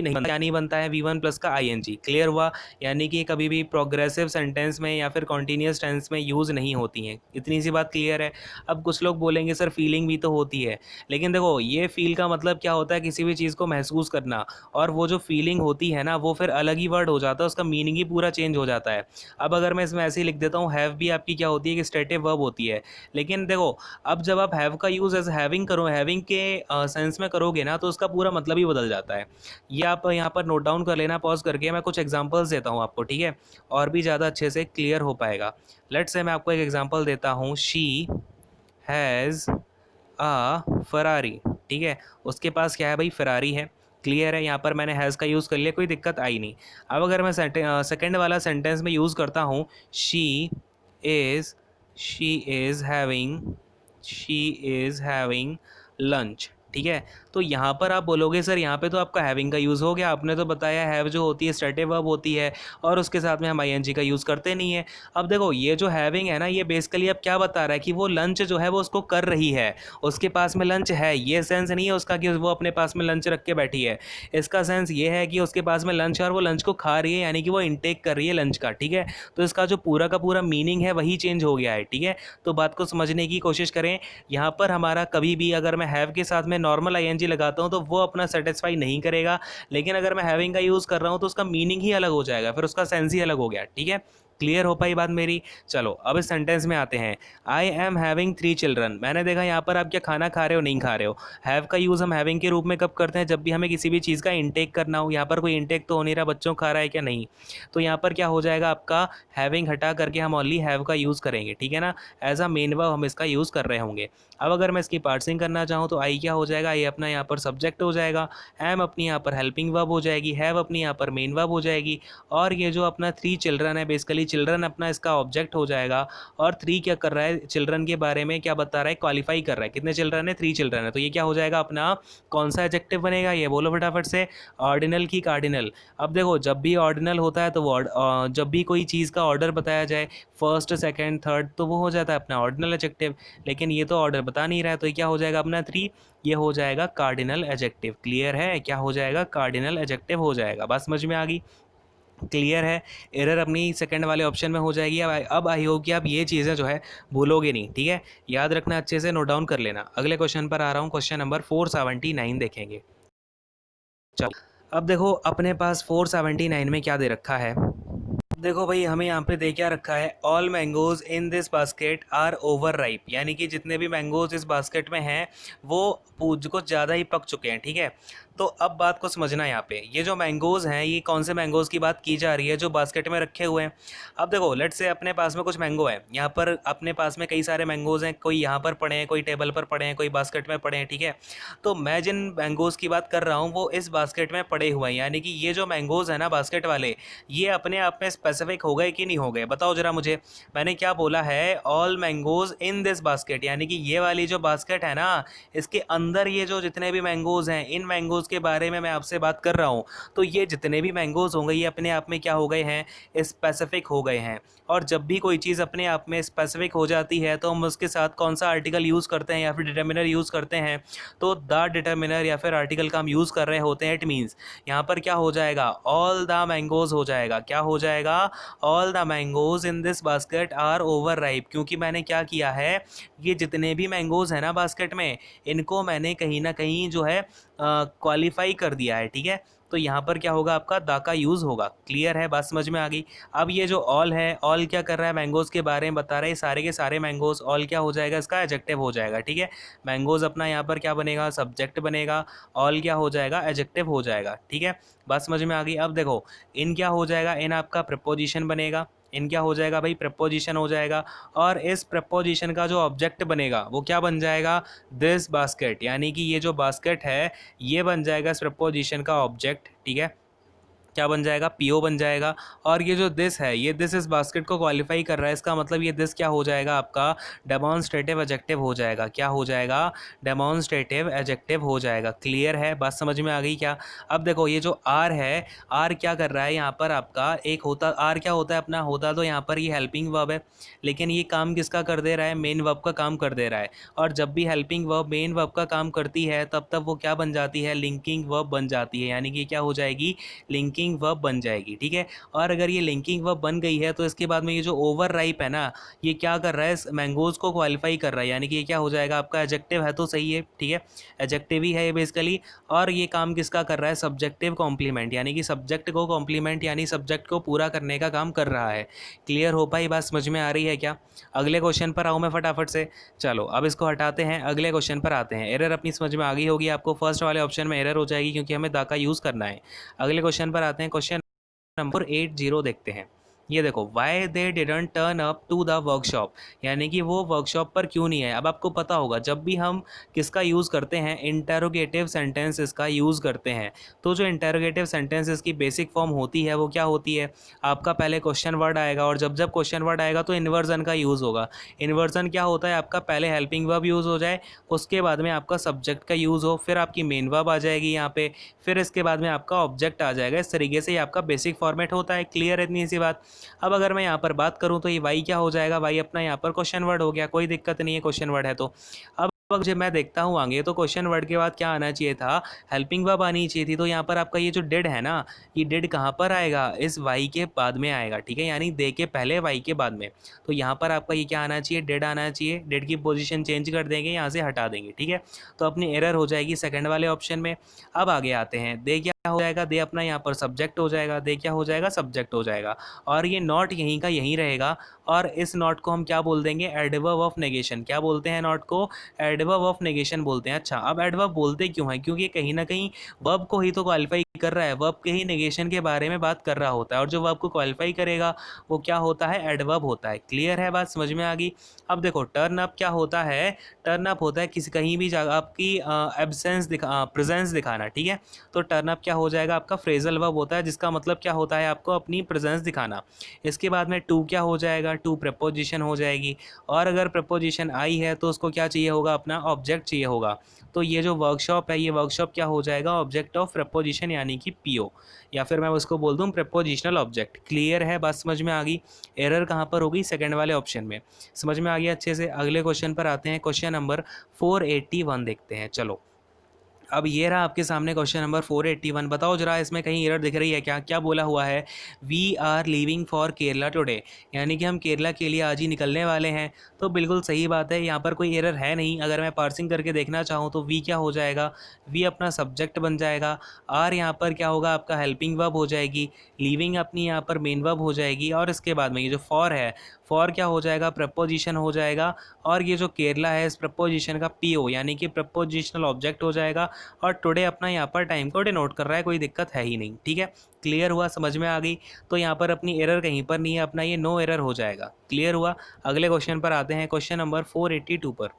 [SPEAKER 1] नहीं बनता, नहीं बनता है वी1 प्लस का आईएनजी। क्लियर हुआ? यानी कि कभी भी प्रोग्रेसिव सेंटेंस में या फिर कॉन्टिन्यूअस टेंस में यूज़ नहीं होती हैं। इतनी सी बात क्लियर है। अब कुछ लोग बोलेंगे सर फीलिंग भी तो होती है, लेकिन देखो ये फील का मतलब क्या होता है? किसी भी चीज़ को महसूस करना। और वो जो फीलिंग होती है ना, वो फिर अलग ही वर्ड हो जाता है, उसका मीनिंग ही पूरा चेंज हो जाता है। अब अगर मैं इसमें ऐसे ही लिख देता हूँ, हैव भी आपकी क्या होती है कि स्टेटिव वर्ब होती है। लेकिन देखो अब जब आप हैव का यूज़ एज हैविंग करो, हैविंग के सेंस में करोगे ना, तो उसका पूरा मतलब ही बदल जाता है। ये आप यहाँ पर नोट डाउन कर लेना पॉज करके, मैं कुछ एग्जांपल्स देता हूँ आपको, ठीक है, और भी ज़्यादा अच्छे से क्लियर हो पाएगा। लेट्स से मैं आपको एक एग्जांपल देता हूँ। शी हैज़ अ फरारी, ठीक है। उसके पास क्या है भाई? फरारी है। क्लियर है? यहाँ पर मैंने हैज़ का यूज़ कर लिया, कोई दिक्कत आई नहीं। अब अगर मैं सेकंड वाला सेंटेंस में यूज़ करता हूँ, she is she is having she is having lunch, ठीक है। तो यहाँ पर आप बोलोगे सर यहाँ पे तो आपका हैविंग का यूज़ हो गया, आपने तो बताया हैव जो होती है स्टेटिव वर्ब होती है, और उसके साथ में हम आईएनजी का यूज़ करते नहीं है। अब देखो ये जो हैविंग है ना, ये बेसिकली अब क्या बता रहा है कि वो लंच जो है वो उसको कर रही है, उसके पास में लंच है। ये सेंस नहीं है उसका कि वो अपने पास में लंच रख के बैठी है। इसका सेंस ये है कि उसके पास में लंच है और वो लंच को खा रही है, यानी कि वो इनटेक कर रही है लंच का, ठीक है। तो इसका जो पूरा का पूरा मीनिंग है वही चेंज हो गया है, ठीक है। तो बात को समझने की कोशिश करें। यहाँ पर हमारा कभी भी अगर मैं हैव के साथ में नॉर्मल आईएनजी लगाता हूँ तो वो अपना सेटिस्फाई नहीं करेगा, लेकिन अगर मैं हैविंग का यूज़ कर रहा हूँ तो उसका मीनिंग ही अलग हो जाएगा, फिर उसका सेंस ही अलग हो गया, ठीक है। क्लियर हो पाई बात मेरी? चलो अब इस सेंटेंस में आते हैं। I am having 3 children. मैंने देखा यहाँ पर आप क्या खाना खा रहे हो, नहीं खा रहे हो। हैव का यूज़ हम हैविंग के रूप में कब करते हैं? जब भी हमें किसी भी चीज़ का इंटेक करना हो। यहाँ पर कोई इंटेक तो हो नहीं रहा, बच्चों खा रहा है क्या? नहीं। तो यहाँ पर क्या हो जाएगा आपका? हैविंग हटा करके हम ओनली हैव का यूज़ करेंगे, ठीक है ना। एज अ मेन वर्ब हम इसका यूज़ कर रहे होंगे। अब अगर मैं इसकी पार्सिंग करना चाहूँ तो आई क्या हो जाएगा? ये अपना यहाँ पर सब्जेक्ट हो जाएगा, एम अपनी यहाँ पर हेल्पिंग वर्ब हो जाएगी, हैव अपनी यहाँ पर मेन वर्ब हो जाएगी, और ये जो अपना 3 चिल्ड्रन है, बेसिकली चिल्ड्रन अपना इसका ऑब्जेक्ट हो जाएगा। और 3 क्या कर रहा है? चिल्ड्रन के बारे में क्या बता रहा है? क्वालिफाई कर रहा है। कितने चिल्ड्रन है? 3 चिल्ड्रन है। तो ये क्या हो जाएगा अपना? कौन सा एडजेक्टिव बनेगा? ये बोलो फटाफट से। ऑर्डिनल की कार्डिनल। अब देखो जब भी ऑर्डिनल होता है तो वो जब भी कोई चीज़ का ऑर्डर बताया जाए, फर्स्ट सेकंड थर्ड, तो वो हो जाता है अपना ऑर्डिनल एडजेक्टिव। लेकिन ये तो ऑर्डर बता नहीं रहा है, तो ये क्या हो जाएगा अपना 3? ये हो जाएगा कार्डिनल एडजेक्टिव। क्लियर है? क्या हो जाएगा? कार्डिनल एडजेक्टिव हो जाएगा। बात समझ में आ गई? क्लियर है? एरर अपनी सेकंड वाले ऑप्शन में हो जाएगी। अब आई होप कि आप ये चीज़ें जो है भूलोगे नहीं, ठीक है। याद रखना, अच्छे से नोट डाउन कर लेना। अगले क्वेश्चन पर आ रहा हूँ, क्वेश्चन नंबर 479 देखेंगे। चलो अब देखो अपने पास 479 में क्या दे रखा है। देखो भाई हमें यहाँ पे दे क्या रखा है? All mangoes in this basket are over ripe, यानी कि जितने भी मैंगोज इस बास्केट में हैं वो कुछ ज़्यादा ही पक चुके हैं, ठीक है। तो अब बात को समझना यहाँ पे, ये जो मैंगोज़ हैं ये कौन से मैंगोज़ की बात की जा रही है जो बास्केट में रखे हुए हैं। अब देखो लेट्स से अपने पास में कुछ मैंगो है, यहाँ पर अपने पास में कई सारे मैंगोज़ हैं, कोई यहाँ पर पड़े हैं, कोई टेबल पर पड़े हैं, कोई बास्केट में पड़े हैं, ठीक है। तो मैं जिन मैंगोज़ की बात कर रहा हूँ वो इस बास्केट में पड़े हुए हैं, यानी कि ये जो मैंगोज़ हैं ना बास्केट वाले, ये अपने आप में स्पेसिफिक हो गए कि नहीं हो गए, बताओ ज़रा मुझे। मैंने क्या बोला है, all mangoes in this basket, यानी कि ये वाली जो बास्केट है ना, इसके अंदर ये जो जितने भी मैंगोज़ हैं, इन मैंगोज़ के बारे में मैं आपसे बात कर रहा हूँ। तो ये जितने भी मैंगोज़ होंगे ये अपने आप में क्या हो गए हैं, स्पेसिफिक हो गए हैं। और जब भी कोई चीज़ अपने आप में स्पेसिफिक हो जाती है तो हम उसके साथ कौन सा आर्टिकल यूज़ करते हैं या फिर डिटर्मिनर यूज़ करते हैं, तो द डिटर्मिनर या फिर आर्टिकल का हम यूज़ कर रहे होते हैं। इट मीन्स यहाँ पर क्या हो जाएगा, ऑल द मैंगोज़ हो जाएगा। क्या हो जाएगा, all the mangoes in this basket are over ripe, क्योंकि मैंने क्या किया है, ये जितने भी मैंगोज़ हैं ना बास्केट में, इनको मैंने कहीं ना कहीं जो है क्वालिफाई कर दिया है, ठीक है। तो यहाँ पर क्या होगा, आपका दा का यूज़ होगा। क्लियर है, बात समझ में आ गई। अब ये जो ऑल है, ऑल क्या कर रहा है, मैंगोज़ के बारे में बता रहा है, सारे के सारे मैंगोज़, ऑल क्या हो जाएगा, इसका एडजेक्टिव हो जाएगा, ठीक है। मैंगोज़ अपना यहाँ पर क्या बनेगा, सब्जेक्ट बनेगा, ऑल क्या हो जाएगा, एडजेक्टिव हो जाएगा, ठीक है। बात समझ में आ गई। अब देखो इन क्या हो जाएगा, इन आपका प्रपोजिशन बनेगा, इन क्या हो जाएगा भाई, प्रपोजिशन हो जाएगा। और इस प्रपोजिशन का जो ऑब्जेक्ट बनेगा वो क्या बन जाएगा, दिस बास्केट, यानी कि ये जो बास्केट है ये बन जाएगा इस प्रपोजिशन का ऑब्जेक्ट, ठीक है। क्या बन जाएगा, पीओ बन जाएगा। और ये जो दिस है, ये दिस इस बास्केट को क्वालिफाई कर रहा है, इसका मतलब ये दिस क्या हो जाएगा, आपका डेमॉन्स्ट्रेटिव एडजेक्टिव हो जाएगा। क्या हो जाएगा, डेमॉन्स्ट्रेटिव एडजेक्टिव हो जाएगा। क्लियर है, बात समझ में आ गई क्या। अब देखो ये जो आर है, आर क्या कर रहा है यहाँ पर, आपका एक होता, आर क्या होता है अपना, होता तो यहाँ पर ये हेल्पिंग वर्ब है, लेकिन ये काम किसका कर दे रहा है, मेन वर्ब का काम कर दे रहा है। और जब भी हेल्पिंग वर्ब मेन वर्ब का काम करती है तब तब वो क्या बन जाती है, लिंकिंग वर्ब बन जाती है, यानी कि क्या हो जाएगी, लिंकिंग वर्ब बन जाएगी, ठीक है। और अगर ये लिंकिंग वर्ब बन गई है तो इसके बाद में ये जो ओवर राइप है ना, ये क्या कर रहा है, मैंगोज को क्वालिफाई कर रहा है, यानी कि ये क्या हो जाएगा, आपका एडजेक्टिव है तो सही है, ठीक है, एडजेक्टिव ही है ये बेसिकली। और ये काम किसका कर रहा है, सब्जेक्टिव कॉम्प्लीमेंट, यानी कि सब्जेक्ट को कॉम्प्लीमेंट यानी सब्जेक्ट को पूरा करने का काम कर रहा है। क्लियर हो पाई बात, समझ में आ रही है क्या। अगले क्वेश्चन पर आऊँ मैं फटाफट से। चलो अब इसको हटाते हैं, अगले क्वेश्चन पर आते हैं। एरर अपनी समझ में आ गई होगी आपको, फर्स्ट वाले ऑप्शन में एरर हो जाएगी क्योंकि हमें दा का यूज़ करना है। अगले क्वेश्चन पर आते हैं, क्वेश्चन नंबर 80 देखते हैं। ये देखो, why they didn't turn up to the workshop, यानी कि वो वर्कशॉप पर क्यों नहीं है। अब आपको पता होगा जब भी हम किसका यूज़ करते हैं, इंटरोगेटिव सेंटेंसेस का यूज़ करते हैं, तो जो इंटरोगेटिव सेंटेंसेस की बेसिक फॉर्म होती है वो क्या होती है, आपका पहले क्वेश्चन वर्ड आएगा, और जब जब क्वेश्चन वर्ड आएगा तो इन्वर्जन का यूज़ होगा। इन्वर्जन क्या होता है, आपका पहले हेल्पिंग वर्ब यूज़ हो जाए, उसके बाद में आपका सब्जेक्ट का यूज़ हो, फिर आपकी मेन वर्ब आ जाएगी यहाँ पे, फिर इसके बाद में आपका ऑब्जेक्ट आ जाएगा। इस तरीके से ये आपका बेसिक फॉर्मेट होता है। क्लियर है इतनी सी बात। अब अगर मैं यहाँ पर बात करूँ तो ये वाई क्या हो जाएगा, वाई अपना यहाँ पर क्वेश्चन वर्ड हो गया, कोई दिक्कत नहीं है, क्वेश्चन वर्ड है तो। अब जब मैं देखता हूँ आगे तो क्वेश्चन वर्ड के बाद क्या आना चाहिए था, हेल्पिंग वर्ब आनी चाहिए थी। तो यहाँ पर आपका ये जो डिड है ना, ये डिड कहाँ पर आएगा, इस वाई के बाद में आएगा, ठीक है, यानी दे के पहले वाई के बाद में। तो यहाँ पर आपका ये क्या आना चाहिए, डिड आना चाहिए। डिड की पोजीशन चेंज कर देंगे, यहाँ से हटा देंगे, ठीक है। तो अपनी एरर हो जाएगी सेकंड वाले ऑप्शन में। अब आगे आते हैं, दे क्या हो जाएगा, दे अपना यहाँ पर सब्जेक्ट हो जाएगा, दे क्या हो जाएगा, सब्जेक्ट हो जाएगा। और ये नॉट यहीं का यहीं रहेगा, और इस नॉट को हम क्या बोल देंगे, एडवर्ब ऑफ नेगेशन। क्या बोलते हैं नॉट को, एडवर्ब ऑफ नेगेशन बोलते हैं। अच्छा, अब एडवर्ब बोलते क्यों है, क्योंकि कहीं ना कहीं वर्ब को ही तो क्वालिफाई कर रहा है, वर्ब के ही नेगेशन के बारे में बात कर रहा होता है, और जो वर्ब को क्वालिफाई करेगा वो क्या होता है, एडवर्ब होता है। क्लियर है, बात समझ में आ गई। अब देखो टर्न अप क्या होता है, टर्न अप होता है किसी कहीं भी जगह आपकी एब्सेंस प्रेजेंस दिखाना, ठीक है। तो टर्न अप क्या हो जाएगा, आपका फ्रेजल वर्ब होता है, जिसका मतलब क्या होता है, आपको अपनी प्रेजेंस दिखाना। इसके बाद में टू क्या हो जाएगा, टू प्रपोजिशन हो जाएगी, और अगर प्रपोजिशन आई है तो उसको क्या चाहिए होगा, अपना ऑब्जेक्ट चाहिए होगा। तो ये जो वर्कशॉप है, ये वर्कशॉप क्या हो जाएगा, ऑब्जेक्ट ऑफ प्रपोजिशन, यानी कि पीओ, या फिर मैं उसको बोल दूं प्रपोजिशनल ऑब्जेक्ट। क्लियर है, बात समझ में आ गई। एरर कहाँ पर होगी, सेकंड वाले ऑप्शन में। समझ में आ गया अच्छे से। अगले क्वेश्चन पर आते हैं, क्वेश्चन नंबर 481 देखते हैं। चलो अब ये रहा आपके सामने क्वेश्चन नंबर 481। बताओ जरा इसमें कहीं एरर दिख रही है क्या। क्या बोला हुआ है, we are leaving for Kerala today, यानी कि हम केरला के लिए आज ही निकलने वाले हैं। तो बिल्कुल सही बात है, यहाँ पर कोई एरर है नहीं। अगर मैं पार्सिंग करके देखना चाहूँ तो वी क्या हो जाएगा, वी अपना सब्जेक्ट बन जाएगा, आर यहाँ पर क्या होगा, आपका हेल्पिंग वर्ब हो जाएगी, लीविंग अपनी यहाँ पर मेन वर्ब हो जाएगी, और इसके बाद में ये जो फॉर है, फॉर क्या हो जाएगा, प्रपोजिशन हो जाएगा, और ये जो केरला है इस प्रपोजिशन का पीओ यानी कि प्रपोजिशनल ऑब्जेक्ट हो जाएगा, और टुडे अपना यहाँ पर टाइम को डिनोट कर रहा है, कोई दिक्कत है ही नहीं। ठीक है, क्लियर हुआ, समझ में आ गई। तो यहाँ पर अपनी एरर कहीं पर नहीं है, अपना ये नो एरर हो जाएगा। क्लियर हुआ। अगले क्वेश्चन पर आते हैं, क्वेश्चन नंबर 482 पर।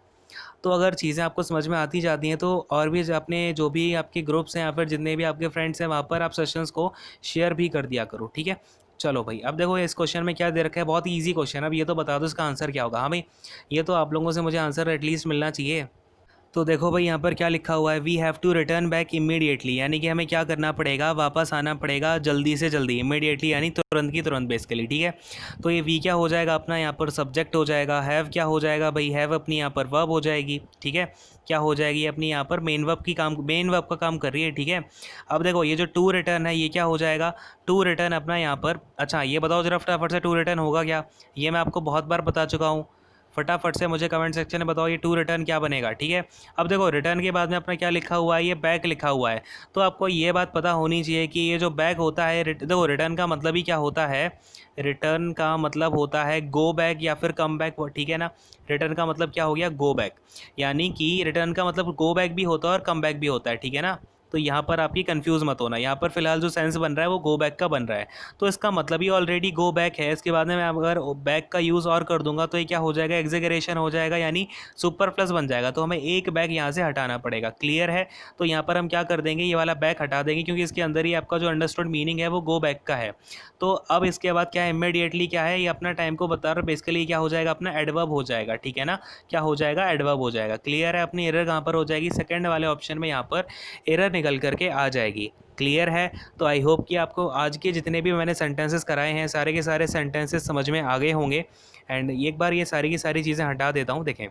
[SPEAKER 1] तो अगर चीज़ें आपको समझ में आती जाती हैं तो और भी अपने जो भी आपके ग्रुप्स हैं या फिर जितने भी आपके फ्रेंड्स हैं वहाँ पर आप सेशंस को शेयर भी कर दिया करो। ठीक है, चलो भाई, अब देखो इस क्वेश्चन में क्या दे रखा है, बहुत ही ईजी क्वेश्चन है। अब ये तो बता दो इसका आंसर क्या होगा। हाँ भाई, ये तो आप लोगों से मुझे आंसर एटलीस्ट मिलना चाहिए। तो देखो भाई यहाँ पर क्या लिखा हुआ है, we have to return back immediately, यानी कि हमें क्या करना पड़ेगा, वापस आना पड़ेगा जल्दी से जल्दी। इमीडिएटली यानी तुरंत की तुरंत बेसिकली। ठीक है, तो ये वी क्या हो जाएगा अपना यहाँ पर सब्जेक्ट हो जाएगा, हैव क्या हो जाएगा भाई, हैव अपनी यहाँ पर वर्ब हो जाएगी। ठीक है, क्या हो जाएगी अपनी यहाँ पर मेन वर्ब का काम कर रही है। ठीक है, अब देखो ये जो टू रिटर्न है ये क्या हो जाएगा, टू रिटर्न अपना यहाँ पर, अच्छा ये बताओ जरा फटाफट से टू रिटर्न होगा क्या, ये मैं आपको बहुत बार बता चुका हूँ। फटाफट से मुझे कमेंट सेक्शन में बताओ ये टू रिटर्न क्या बनेगा। ठीक है, अब देखो रिटर्न के बाद में अपना क्या लिखा हुआ है, ये बैक लिखा हुआ है। तो आपको ये बात पता होनी चाहिए कि ये जो बैक होता है, देखो रिटर्न का मतलब ही क्या होता है, रिटर्न का मतलब होता है गो बैक या फिर कम बैक। ठीक है ना, रिटर्न का मतलब क्या हो गया, गो बैक, यानी कि रिटर्न का मतलब गो बैक भी होता है और कम बैक भी होता है। ठीक है ना, तो यहाँ पर आप ये कंफ्यूज मत होना, यहाँ पर फिलहाल जो सेंस बन रहा है वो गो बैक का बन रहा है, तो इसका मतलब ही ऑलरेडी गो बैक है। इसके बाद में मैं अगर बैक का यूज़ और कर दूंगा तो ये क्या हो जाएगा, एग्जेगरेशन हो जाएगा, यानी सुपर प्लस बन जाएगा, तो हमें एक बैक यहाँ से हटाना पड़ेगा। क्लियर है, तो यहाँ पर हम क्या कर देंगे, ये वाला बैक हटा देंगे, क्योंकि इसके अंदर ही आपका जो अंडरस्टूड मीनिंग है वो गो बैक का है। तो अब इसके बाद क्या है, इमीडिएटली क्या है, ये अपना टाइम को बता रहा है, बेसिकली क्या हो जाएगा, अपना एडवर्ब हो जाएगा। ठीक है ना, क्या हो जाएगा, एडवर्ब हो जाएगा। क्लियर है, अपनी एरर कहाँ पर हो जाएगी, सेकंड वाले ऑप्शन में यहाँ पर एरर निकल करके आ जाएगी। क्लियर है, तो आई होप कि आपको आज के जितने भी मैंने सेंटेंसेस कराए हैं सारे के सारे सेंटेंसेस समझ में आ गए होंगे। एंड एक बार ये सारी की सारी चीज़ें हटा देता हूँ, देखें।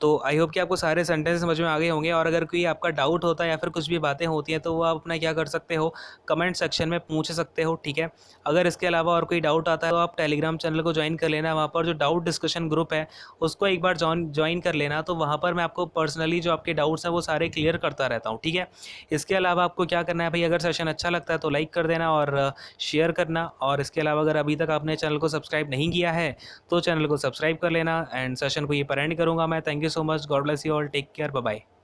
[SPEAKER 1] तो आई होप कि आपको सारे सेंटेंस समझ में आ गए होंगे, और अगर कोई आपका डाउट होता है या फिर कुछ भी बातें होती हैं तो वो आप अपना क्या कर सकते हो, कमेंट सेक्शन में पूछ सकते हो। ठीक है, अगर इसके अलावा और कोई डाउट आता है तो आप टेलीग्राम चैनल को ज्वाइन कर लेना, वहाँ पर जो डाउट डिस्कशन ग्रुप है उसको एक बार ज्वाइन कर लेना, तो वहाँ पर मैं आपको पर्सनली जो आपके डाउट्स हैं वो सारे क्लियर करता रहता हूँ। ठीक है, इसके अलावा आपको क्या करना है भाई, अगर सेशन अच्छा लगता है तो लाइक कर देना और शेयर करना, और इसके अलावा अगर अभी तक आपने चैनल को सब्सक्राइब नहीं किया है तो चैनल को सब्सक्राइब कर लेना। एंड सेशन को ये पर एंड करूँगा मैं। Thank you so much, God bless you all, take care, bye bye.